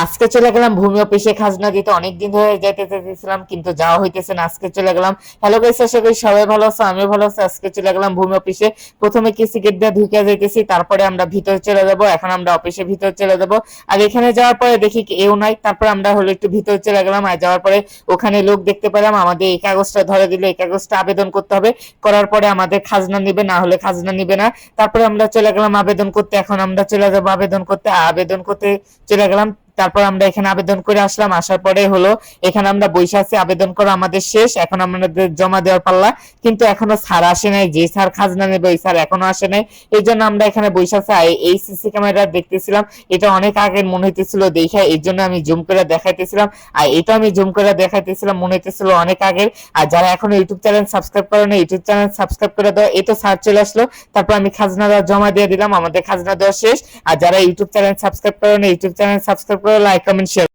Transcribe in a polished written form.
আজকে চলে গেলাম ভূমি অফিসে খাজনা দিতে। অনেকদিন ধরে যাইতে চাইতেছিলাম কিন্তু যাওয়া হইতেছে না, আজকে চলে গেলাম। হ্যালো গাইস, আশা করি সবাই ভালো আছো, আমিও ভালো আছি। আজকে চলে গেলাম ভূমি অফিসে। প্রথমে কিসি গেট দিয়ে ঢুকে যাইতেছি, তারপরে আমরা ভিতরে চলে যাবো। এখন আমরা অফিসে ভিতরে চলে যাবো। আর এখানে যাওয়ার পরে দেখি কেউ নাই, তারপরে আমরা হলো একটু ভিতরে চলে গেলাম। আর যাওয়ার পরে ওখানে লোক দেখতে পেলাম, আমাদের এই কাগজটা ধরে দিল, এই কাগজটা আবেদন করতে হবে। করার পরে আমাদের খাজনা নিবে, না হলে খাজনা নিবে না। তারপরে আমরা চলে গেলাম আবেদন করতে। এখন আমরা চলে যাবো আবেদন করতে। আবেদন করতে চলে গেলাম। তারপর আমরা এখানে আবেদন করে আসলাম। আসার পরে হলো এখানে আমরা বসে আছি, আবেদন করা আমাদের শেষ। এখন আমাদের জমা দেওয়ার পাল্লা। কিন্তু এখনো স্যার আসে নাই, যে স্যার খাজনা নেবে ওই স্যার এখনো আসে নাই। এই জন্য আমরা এখানে বসে আছি। এই সিসি ক্যামেরা দেখতেছিলাম, এটা অনেক আগের মনে হইতেছিল দেখা, এই জন্য আমি জুম করে দেখাইতেছিলাম। আর এটা আমি জুম করে দেখাইতেছিলাম, মনে হইতেছিল অনেক আগের। আর যারা এখনো ইউটিউব চ্যানেল সাবস্ক্রাইব করে না, ইউটিউব চ্যানেল সাবস্ক্রাইব করে দাও। এই তো স্যার চলে আসলো। তারপর আমি খাজনাটা জমা দিয়ে দিলাম, আমাদের খাজনা দেওয়া শেষ। আর যারা ইউটিউব চ্যানেল সাবস্ক্রাইব করে না, ইউটিউব চ্যানেল সাবস্ক্রাইব করে লাইক কমেন্ট শেয়ার।